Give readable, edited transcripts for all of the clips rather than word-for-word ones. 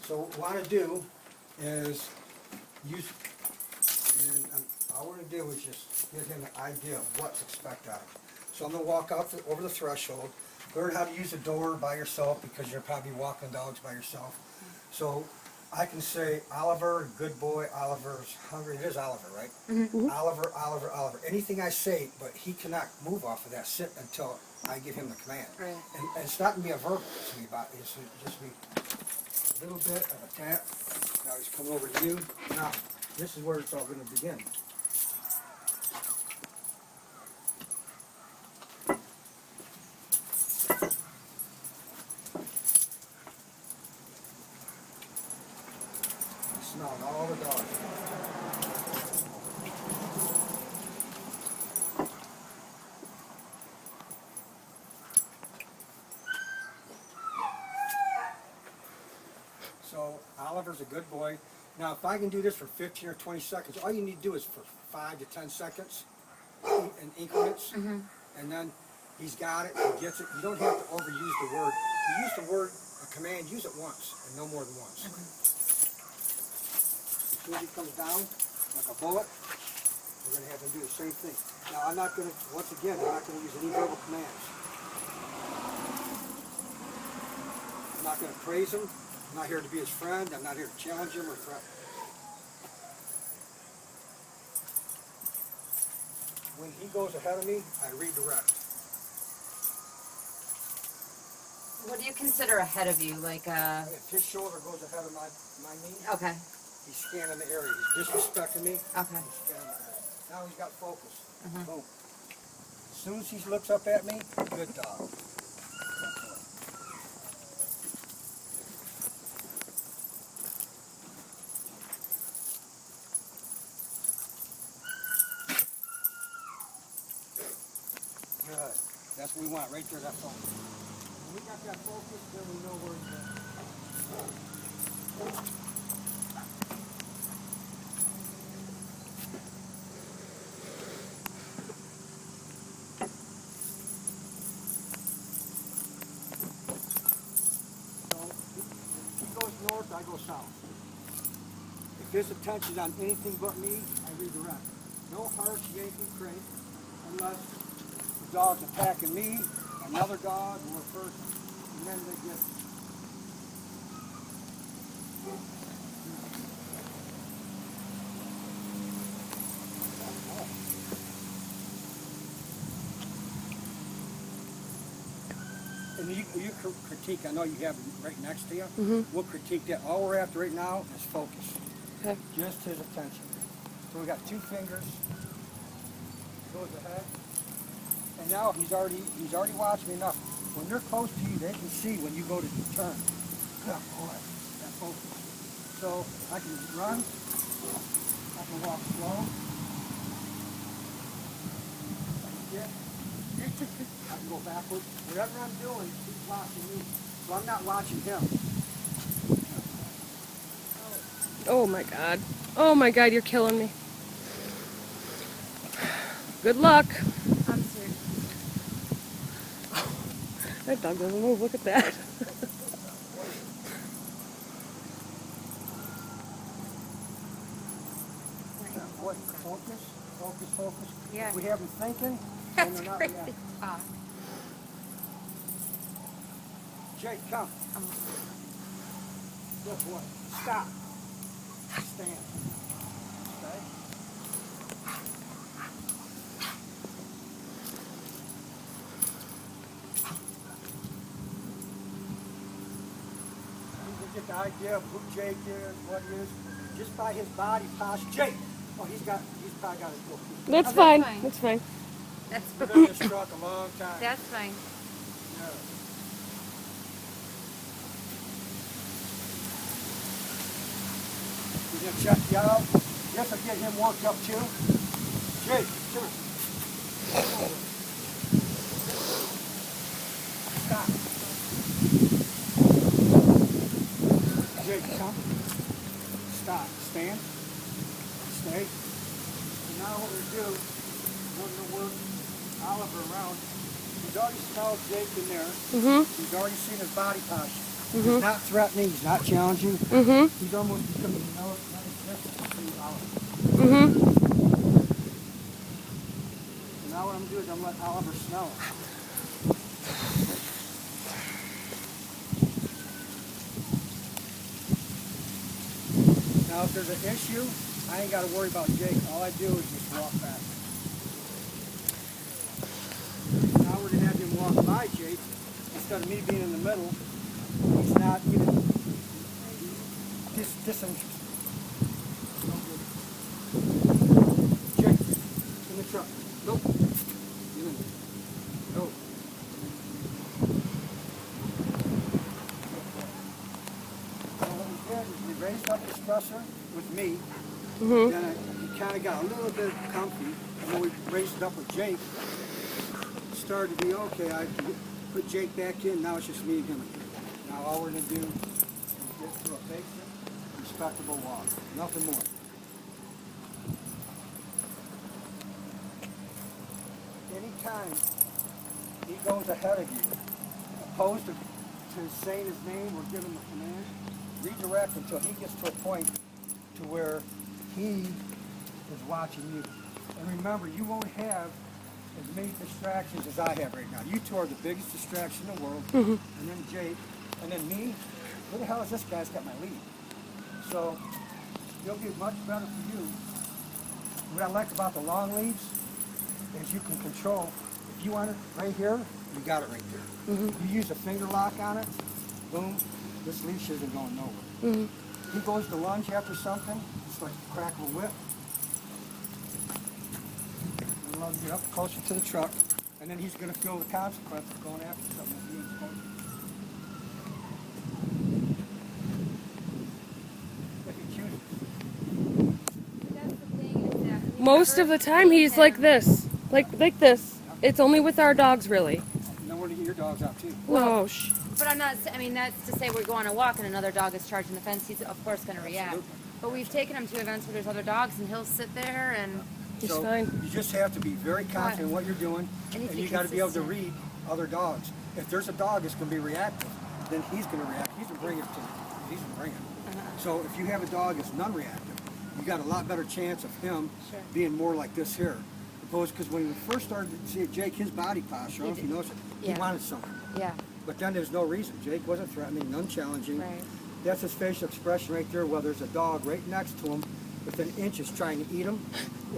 So what I want to do is use, and all we're going to do is just give him an idea of what's expected of him. So I'm going to walk out over the threshold, learn how to use the door by yourself because you're probably walking dogs by yourself. So I can say, Oliver, good boy, Oliver's hungry. It is Oliver, right? Mm-hmm. Oliver, Oliver, Oliver. Anything I say, but he cannot move off of that sit until I give him the command. Right. And it's not going to be a verbal. It's going to be about, it's just be a little bit of a tap. Now he's coming over to you. Now, this is where it's all going to begin. Smelling all the dogs. So Oliver's a good boy. Now if I can do this for 15 or 20 seconds, all you need to do is for 5 to 10 seconds in increments, and then he's got it, he gets it. You don't have to overuse the word. You use the word, a command, use it once, and no more than once. As soon as he comes down, like a bullet, we're going to have him do the same thing. Now I'm not going to, once again, I'm not going to use any verbal commands. I'm not going to praise him. I'm not here to be his friend. I'm not here to challenge him or threaten. When he goes ahead of me, I redirect. What do you consider ahead of you? Like If his shoulder goes ahead of my knee, okay. he's scanning the area. He's disrespecting me. Okay. He's scanning the area. Now he's got focus. Mhm. Boom. As soon as he looks up at me, good dog. Good. That's what we want, right there, that focus. When we got that focus, then we know where he's at. So, if he goes north, I go south. If his attention's on anything but me, I redirect. No harsh yanking crate, unless the dog's attacking me, another dog, or a person. And then they get... And you critique, I know you have him right next to you. We'll critique that. All we're after right now is focus. Okay. Just his attention. So we got 2 fingers. Goes ahead. And now he's already watching me enough. When they're close to you, they can see when you go to turn. Good boy. That focus. So I can run. I can walk slow. I can get. I can go backwards. Whatever I'm doing, he's watching me. So I'm not watching him. Oh my god. Oh my god, you're killing me. Good luck. I'm serious. That dog doesn't move. Look at that. What? Focus, focus, focus. Yeah. If we have them thinking, then That's they're not crazy reacting. talk. Jake, come. Good boy. Stop. Stand. Okay? You can get the idea of who Jake is, what he is, just by his body posture. Jake! Oh, he's probably got his little feet. That's that's fine. fine. That's fine. That's We've been in this truck a long time. that's fine. Yeah. We're gonna check you out. Yes, I'll get him worked up too. Jake, come on. Stop. Jake, come. Stop. Stand. Stay. And now what we do, we're gonna work Oliver around. He's already smelled Jake in there. He's already seen his body posture. He's not threatening, he's not challenging. He's almost becoming Mm-hmm. So now what I'm doing is I'm letting Oliver smell it. Now if there's an issue, I ain't got to worry about Jake. All I do is just walk back. Now we're going to have him walk by Jake instead of me being in the middle. He's not even disinterested. Jake, in the truck. Nope. Get in there. Go. So what we did is we raised up the stressor with me. Then he kind of got a little bit comfy, and then we raised it up with Jake. Started to be okay. I put Jake back in. Now it's just me and him again. Now all we're going to do is get to a basic, respectable walk. Nothing more. Anytime he goes ahead of you, opposed to saying his name or giving the command, redirect until he gets to a point to where he is watching you. And remember, you won't have as many distractions as I have right now. You two are the biggest distraction in the world, and then Jake, and then me. Where the hell is this guy's got my lead? So it'll be much better for you. What I like about the long leads is you can control. If you want it right here, you got it right there. You use a finger lock on it, boom, this leash isn't going nowhere. He goes to lunge after something, it's like the crack of a whip. And let him get up closer to the truck, and then he's going to feel the consequence of going after something that he ain't supposed to. If he chooses. That's the thing is that we Most never of the time he's him- like this. Like this. It's only with our dogs, really. Know where to get your dogs out too. No, But I'm not. I mean, that's to say we're going on a walk and another dog is charging the fence. He's of course going to react. Absolutely. But we've taken him to events where there's other dogs, and he'll sit there and. he's So fine. you just have to be very confident in what you're doing, And and be you got to be able to consistent. read other dogs. If there's a dog that's going to be reactive, then he's going to react. He's going to bring it to. He's going to bring it. So if you have a dog that's non-reactive, you got a lot better chance of him Sure. being more like this here. Opposed, because when we first started to see Jake, his body posture, I don't know if you noticed it, Yeah. he wanted something. Yeah. But then there's no reason. Jake wasn't threatening, none challenging. Right. That's his facial expression right there, whether there's a dog right next to him within inches trying to eat him,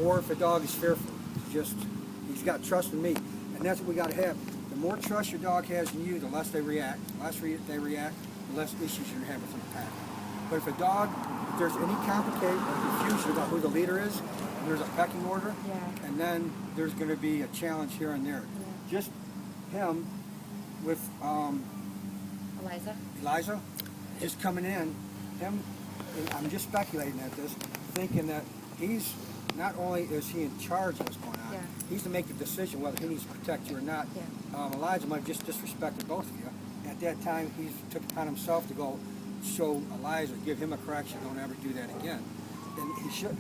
or if a dog is fearful. He's got trust in me. And that's what we got to have. The more trust your dog has in you, the less they react. The less they react, the less issues you're going to have with the pack. But if a dog, if there's any complicated or confusion about who the leader is, and there's a pecking order, Yeah. and then there's going to be a challenge here and there. Just him with Eliza. just coming in, him, and I'm just speculating at this, thinking that he's, not only is he in charge of what's going on, Yeah. he's to make the decision whether he needs to protect you or not. Yeah. Elijah might have just disrespected both of you. At that time, he took it upon himself to go show Elijah, give him a correction, don't ever do that again. And he shouldn't.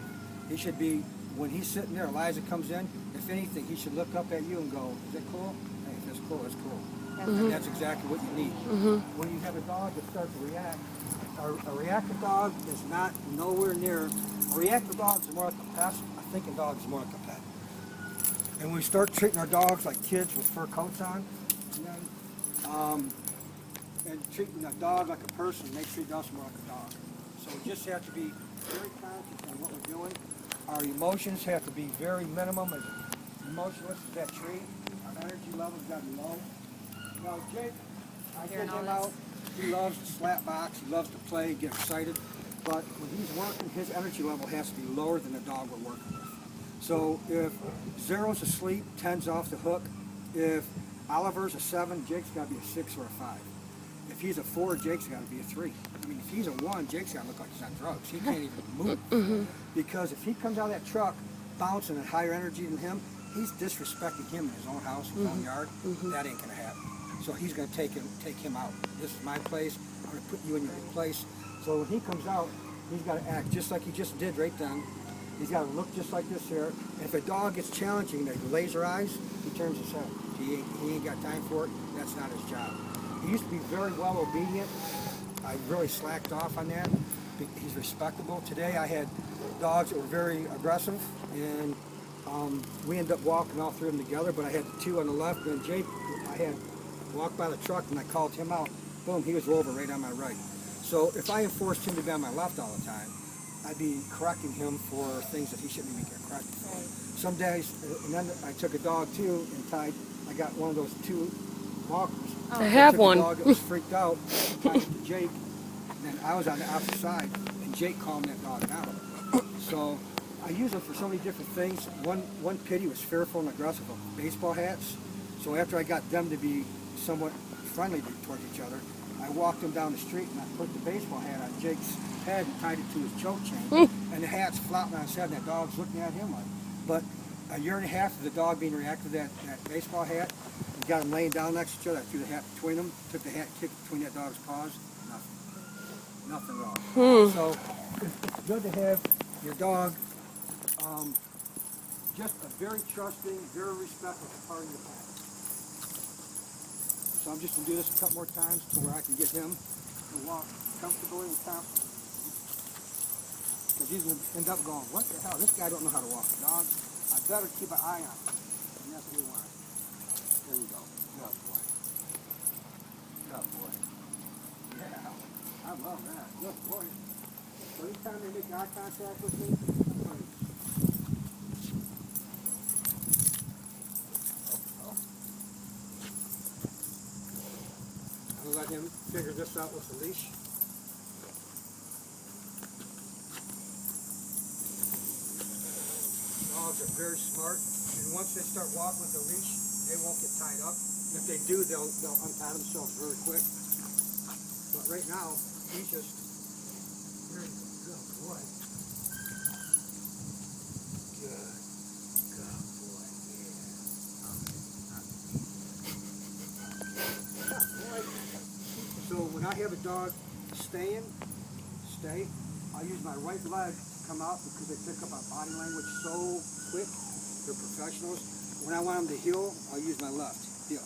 He should be, when he's sitting there, Elijah comes in, if anything, he should look up at you and go, is it cool? Hey, if it's cool, it's cool. And that's exactly what you need. When you have a dog that starts to react, a reactive dog is not nowhere near, a reactive dog is more like a pest, a thinking dog is more like a pet. And when we start treating our dogs like kids with fur coats on, and treating a dog like a person, they treat us more like a dog. So we just have to be very conscious on what we're doing. Our emotions have to be very minimum, as emotionless as that tree. Our energy levels got to be low. Now Jake, I get Hearing all him this? out. He loves to slap box. He loves to play, get excited. But when he's working, his energy level has to be lower than the dog we're working with. So if 0's asleep, 10's off the hook. If Oliver's a 7, Jake's got to be a 6 or a 5. If he's a 4, Jake's got to be a 3. I mean, if he's a 1, Jake's got to look like he's on drugs. He can't even move. Because if he comes out of that truck bouncing at higher energy than him, he's disrespecting him in his own house, his own yard. That ain't going to happen. So he's going to take him out. This is my place. I'm going to put you in your place. So when he comes out, he's got to act just like he just did right then. He's got to look just like this here. And if a dog gets challenging, they laser eyes, he turns his head. He ain't got time for it. That's not his job. He used to be very well obedient. I really slacked off on that. He's respectable. Today I had dogs that were very aggressive, and we ended up walking all three of them together, but I had the two on the left, and Jake, I had walked by the truck and I called him out. Boom, he was over right on my right. So if I enforced him to be on my left all the time, I'd be correcting him for things that he shouldn't even get corrected for. Some days, and then I took a dog too and I got one of those two walkers. I have one. The dog that was freaked out, tied it to Jake, and then I was on the opposite side, and Jake calmed that dog down. So I use them for so many different things. One pity was fearful and aggressive of baseball hats. So after I got them to be somewhat friendly towards each other, I walked him down the street and I put the baseball hat on Jake's head and tied it to his choke chain. And the hat's flopping on his head and that dog's looking at him like. But a year and a half of the dog being reactive to that baseball hat, we got him laying down next to each other. I threw the hat between them, took the hat, kicked between that dog's paws. Nothing at all. So it's good to have your dog just a very trusting, very respectful part of your pack. So I'm just going to do this a couple more times to where I can get him to walk comfortably and confidently. Because he's going to end up going, what the hell, this guy don't know how to walk a dog. I better keep an eye on him. And that's what we want. There you go. Good boy. Good boy. Yeah, I love that. Good boy. So anytime they make eye contact with me, I'll let him figure this out with the leash. Dogs are very smart, and once they start walking with the leash, they won't get tied up. If they do, they'll untie themselves very quick. But right now, he's just very good boy. Good boy. So when I have a dog stay, I use my right leg to come out because they pick up our body language so quick. They're professionals. When I want them to heel, I'll use my left heel.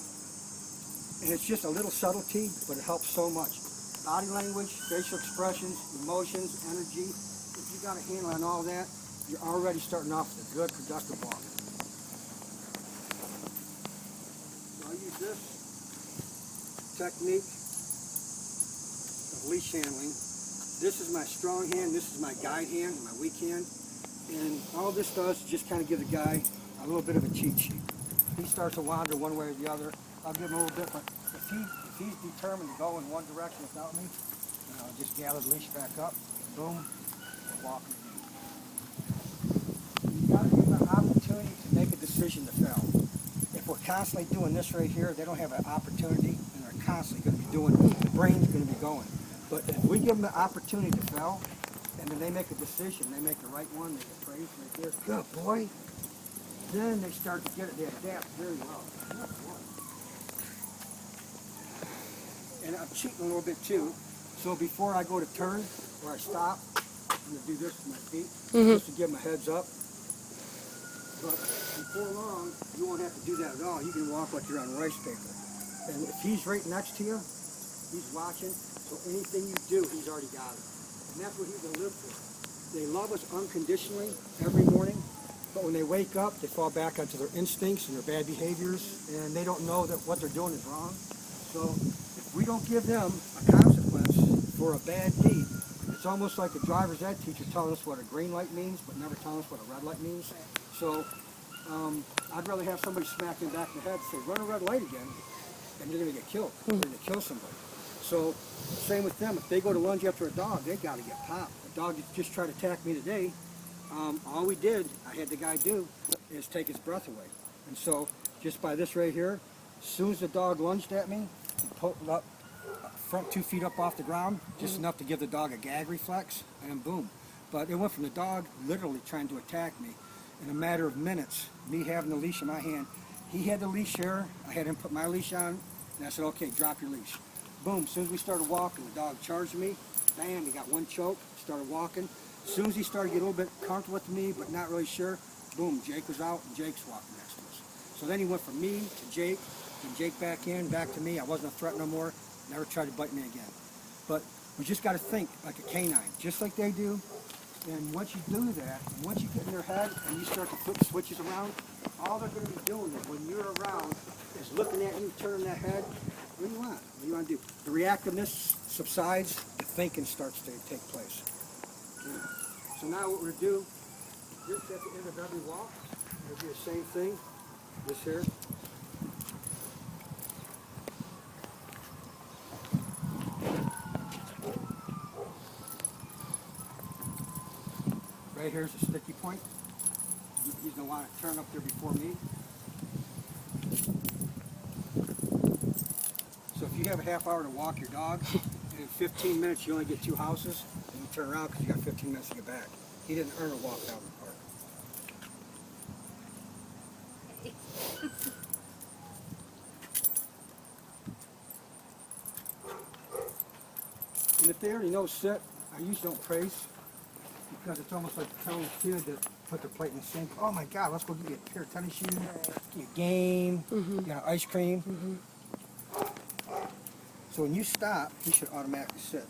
And it's just a little subtlety, but it helps so much. Body language, facial expressions, emotions, energy. If you got a handle on all that, you're already starting off with a good, productive walk. So I use this technique of leash handling. This is my strong hand, this is my guide hand, my weak hand. And all this does is just kind of give the guy a little bit of a cheat sheet. If he starts to wander one way or the other, I'll give him a little bit, but if he's determined to go in one direction without me, I'll just gather the leash back up, boom, and walk again. You've got to give them an opportunity to make a decision to fail. If we're constantly doing this right here, they don't have an opportunity, and they're constantly going to be doing, the brain's going to be going. But if we give them the opportunity to fail, and then they make a decision, they make the right one, they get praised right there, good boy, then they start to get it, they adapt very well. Good boy. And I'm cheating a little bit too, so before I go to turn, or I stop, I'm going to do this with my feet, just to give them a heads up. But before long, you won't have to do that at all. You can walk like you're on rice paper. And if he's right next to you, he's watching, so anything you do, he's already got it. And that's what he's going to live for. They love us unconditionally every morning, but when they wake up, they fall back onto their instincts and their bad behaviors, and they don't know that what they're doing is wrong. So if we don't give them a consequence for a bad deed, it's almost like a driver's ed teacher telling us what a green light means, but never telling us what a red light means. So I'd rather have somebody smack him back in the head and say, run a red light again, and you're going to get killed. You're going to kill somebody. So same with them. If they go to lunge after a dog, they got to get popped. A dog that just tried to attack me today, all we did, I had the guy do, is take his breath away. And so just by this right here, as soon as the dog lunged at me, he pulled up, front 2 feet up off the ground, just enough to give the dog a gag reflex, and boom. But it went from the dog literally trying to attack me in a matter of minutes, me having the leash in my hand. He had the leash here, I had him put my leash on, and I said, okay, drop your leash. Boom, as soon as we started walking, the dog charged me, bam, he got one choke, started walking. As soon as he started to get a little bit comfortable with me, but not really sure, boom, Jake was out, and Jake's walking next to us. So then he went from me to Jake, and Jake back in, back to me. I wasn't a threat no more. Never tried to bite me again. But we just got to think like a canine, just like they do. And once you do that, once you get in their head and you start to flip switches around, all they're going to be doing is when you're around is looking at you, turning that head. What do you want? What do you want to do? The reactiveness subsides, the thinking starts to take place. Okay. So now what we're going to do, just at the end of every walk, we'll do the same thing. This here. Right here's a sticky point. He's going to want to turn up there before me. So if you have a half hour to walk your dog, and in 15 minutes you only get 2 houses, and you turn around because you got 15 minutes to get back. He didn't earn a walk down the park. And if they already know sit, I usually don't praise, because it's almost like telling a kid to put their plate in the sink. Oh my God, let's go get you a pair of tennis shoes, get you a game, get an ice cream. So when you stop, he should automatically sit.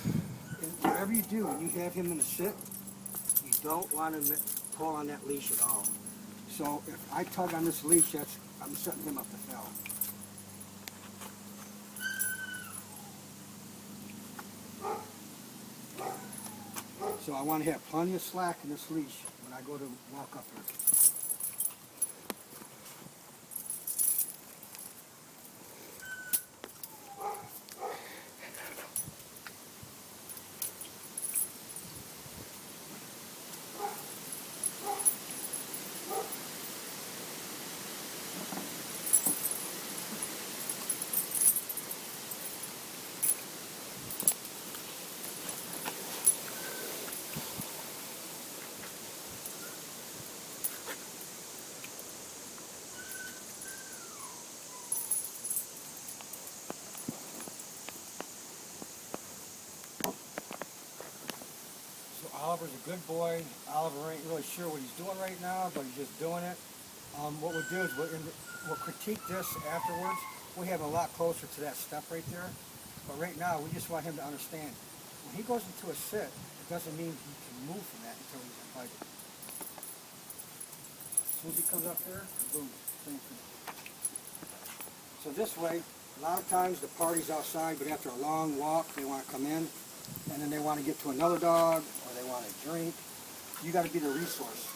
And whatever you do, when you have him in a sit, you don't want to pull on that leash at all. So if I tug on this leash, I'm setting him up to fail. So I want to have plenty of slack in this leash when I go to walk up here. Oliver's a good boy. Oliver ain't really sure what he's doing right now, but he's just doing it. What we'll do is we'll critique this afterwards. We have a lot closer to that step right there. But right now, we just want him to understand. When he goes into a sit, it doesn't mean he can move from that until he's invited. As soon as he comes up here, boom, same thing. So this way, a lot of times the party's outside, but after a long walk, they want to come in, and then they want to get to another dog, or they want to drink. You got to be the resource.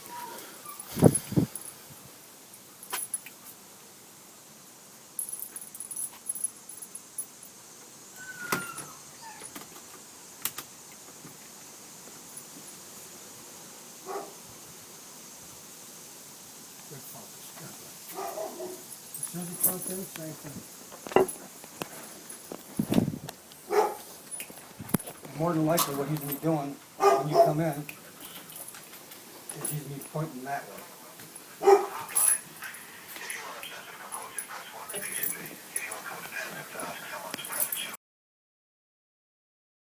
Good focus. Good. As soon as he comes in, same thing. More than likely what he's going to be doing when you come in is he's going to be pointing that way.